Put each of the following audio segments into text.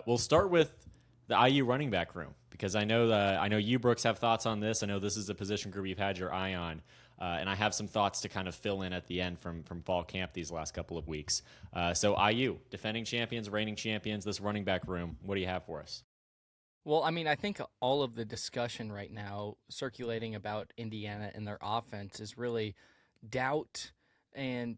We'll start with the IU running back room because I know you, Brooks, have thoughts on this. I know this is a position group you've had your eye on, and I have some thoughts to kind of fill in at the end from fall camp these last couple of weeks. So IU, defending champions, reigning champions, this running back room, what do you have for us? Well, I mean, I think all of the discussion right now circulating about Indiana and their offense is really doubt and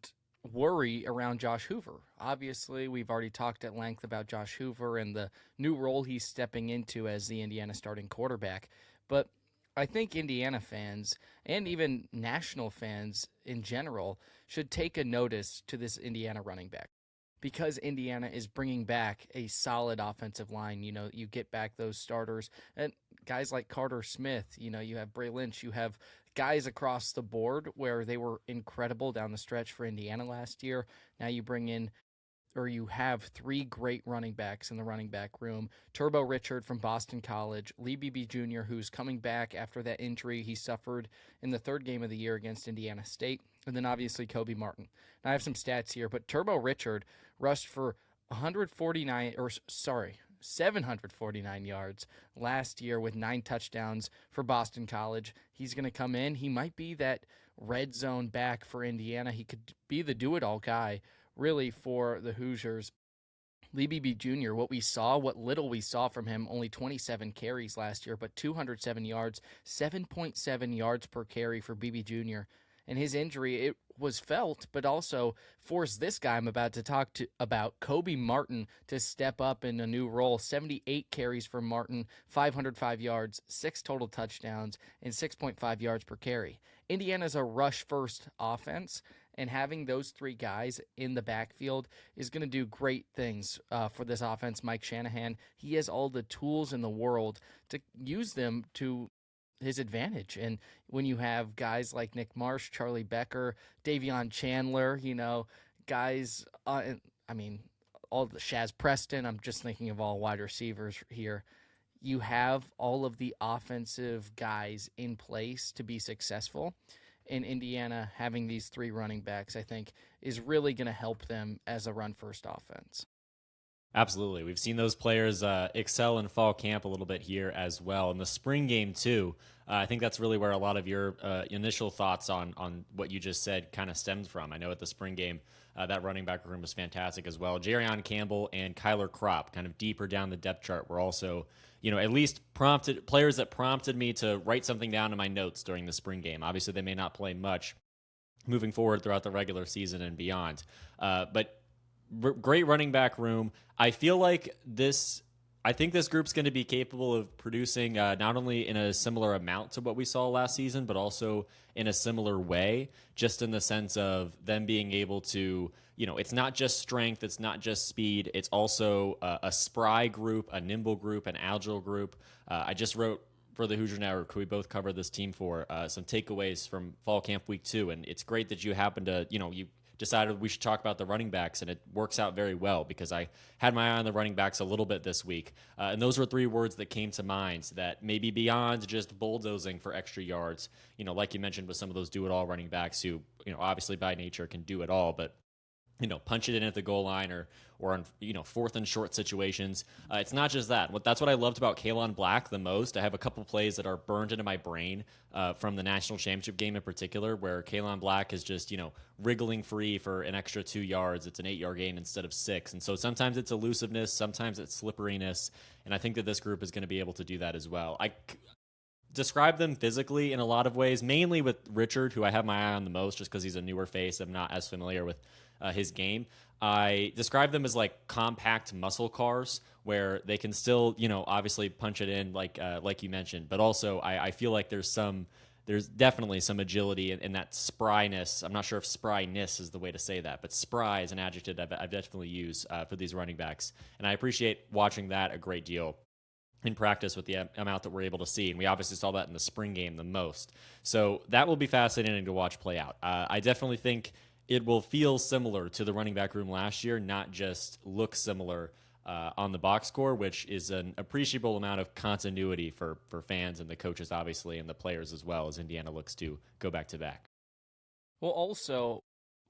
worry around Josh Hoover. Obviously, we've already talked at length about Josh Hoover and the new role he's stepping into as the Indiana starting quarterback. But I think Indiana fans and even national fans in general should take a notice to this Indiana running back because Indiana is bringing back a solid offensive line. You know, you get back those starters and guys like Carter Smith, you have Bray Lynch, you have guys across the board where they were incredible down the stretch for Indiana last year. Now you bring in or you have three great running backs in the running back room. Turbo Richard from Boston College, Lee Beebe Jr., who's coming back after that injury he suffered in the third game of the year against Indiana State, and then obviously Kobe Martin. Now I have some stats here, but Turbo Richard rushed for 749 yards last year with 9 touchdowns for Boston College. He's going to come in. He might be that red zone back for Indiana. He could be the do-it-all guy really for the Hoosiers. Lee Beebe Jr., what little we saw from him, only 27 carries last year, but 207 yards, 7.7 yards per carry for Beebe Jr. And his injury, it was felt, but also forced this guy I'm about to talk about, Kobe Martin, to step up in a new role. 78 carries for Martin, 505 yards, 6 total touchdowns, and 6.5 yards per carry. Indiana's a rush-first offense, and having those three guys in the backfield is going to do great things for this offense. Mike Shanahan, he has all the tools in the world to use them to his advantage. And when you have guys like Nick Marsh, Charlie Becker, Davion Chandler, guys, all the Shaz Preston, I'm just thinking of all wide receivers here. You have all of the offensive guys in place to be successful. In Indiana, having these three running backs, I think, is really going to help them as a run-first offense. Absolutely. We've seen those players excel in fall camp a little bit here as well. In the spring game, too, I think that's really where a lot of your initial thoughts on what you just said kind of stemmed from. I know at the spring game, that running back room was fantastic as well. Jerrion Campbell and Kyler Kropp, kind of deeper down the depth chart, were also, at least players that prompted me to write something down in my notes during the spring game. Obviously, they may not play much moving forward throughout the regular season and beyond. But great running back room. I think this group's going to be capable of producing not only in a similar amount to what we saw last season, but also in a similar way, just in the sense of them being able to, it's not just strength, it's not just speed, it's also a spry group, a nimble group, an agile group. I just wrote for the Hoosier Network, who we both covered this team for, some takeaways from fall camp week 2, and it's great that you happen to, you decided we should talk about the running backs, and it works out very well because I had my eye on the running backs a little bit this week. And those were 3 words that came to mind that maybe beyond just bulldozing for extra yards, like you mentioned with some of those do-it-all running backs who, obviously by nature can do it all, but punch it in at the goal line or on, fourth and short situations. It's not just that. That's what I loved about Kalon Black the most. I have a couple plays that are burned into my brain from the national championship game in particular, where Kalon Black is just, wriggling free for an extra 2 yards. It's an 8-yard gain instead of 6. And so sometimes it's elusiveness, sometimes it's slipperiness. And I think that this group is going to be able to do that as well. I describe them physically in a lot of ways, mainly with Richard, who I have my eye on the most just because he's a newer face. I'm not as familiar with his game. I describe them as like compact muscle cars where they can still, obviously punch it in like you mentioned, but also I feel like there's definitely some agility in that spryness. I'm not sure if spryness is the way to say that, but spry is an adjective I've definitely used for these running backs. And I appreciate watching that a great deal in practice with the amount that we're able to see. And we obviously saw that in the spring game the most. So that will be fascinating to watch play out. I definitely think it will feel similar to the running back room last year, not just look similar on the box score, which is an appreciable amount of continuity for fans and the coaches, obviously, and the players as well, as Indiana looks to go back-to-back. Well, also,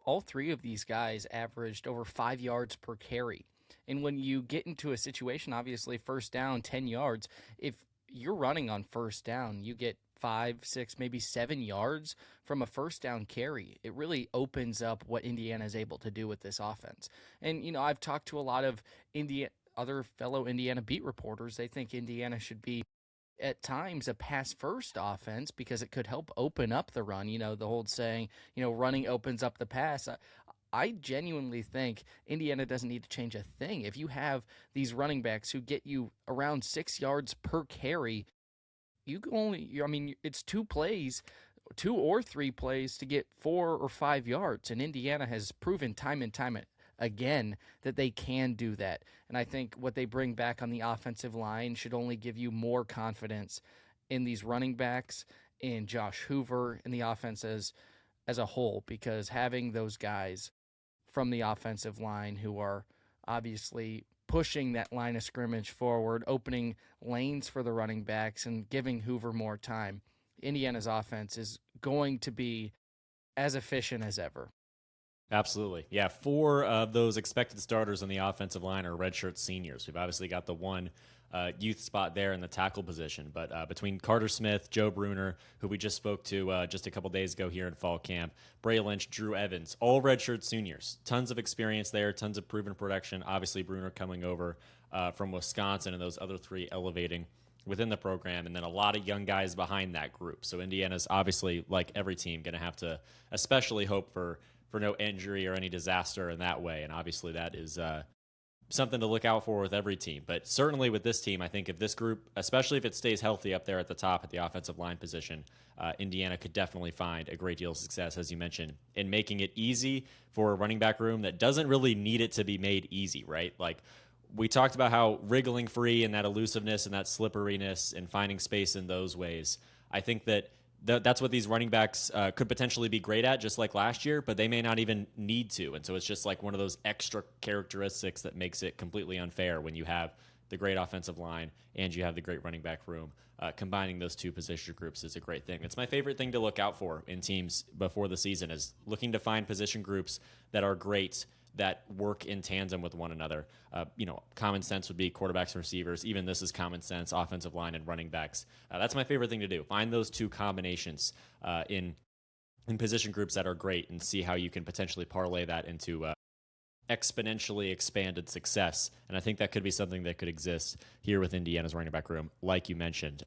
all 3 of these guys averaged over 5 yards per carry And when you get into a situation, obviously, first down, 10 yards, if you're running on first down, you get 5, 6, maybe 7 yards from a first down carry. It really opens up what Indiana is able to do with this offense. And, I've talked to a lot of other fellow Indiana beat reporters. They think Indiana should be at times a pass first offense because it could help open up the run. The whole saying, running opens up the pass. I genuinely think Indiana doesn't need to change a thing. If you have these running backs who get you around 6 yards per carry, it's 2 or 3 plays to get 4 or 5 yards. And Indiana has proven time and time again that they can do that. And I think what they bring back on the offensive line should only give you more confidence in these running backs, in Josh Hoover, in the offense as a whole, because having those guys from the offensive line who are obviously pushing that line of scrimmage forward, opening lanes for the running backs, and giving Hoover more time, Indiana's offense is going to be as efficient as ever. Absolutely. Yeah, 4 of those expected starters on the offensive line are redshirt seniors. We've obviously got the one youth spot there in the tackle position, but between Carter Smith, Joe Bruner, who we just spoke to just a couple days ago here in fall camp, Bray Lynch, Drew Evans, all redshirt seniors. Tons of experience there, tons of proven production. Obviously, Bruner coming over from Wisconsin, and those other 3 elevating within the program, and then a lot of young guys behind that group. So Indiana's obviously, like every team, going to have to especially hope for no injury or any disaster in that way. And obviously that is something to look out for with every team. But certainly with this team, I think if this group, especially if it stays healthy up there at the top at the offensive line position, Indiana could definitely find a great deal of success, as you mentioned, in making it easy for a running back room that doesn't really need it to be made easy, right? Like we talked about how wriggling free and that elusiveness and that slipperiness and finding space in those ways. I think that's what these running backs could potentially be great at, just like last year, but they may not even need to. And so it's just like one of those extra characteristics that makes it completely unfair when you have the great offensive line and you have the great running back room. Combining those 2 position groups is a great thing. It's my favorite thing to look out for in teams before the season, is looking to find position groups that are great, that work in tandem with one another. Common sense would be quarterbacks and receivers. Even this is common sense, offensive line and running backs. That's my favorite thing to do. Find those 2 combinations in position groups that are great and see how you can potentially parlay that into exponentially expanded success. And I think that could be something that could exist here with Indiana's running back room, like you mentioned.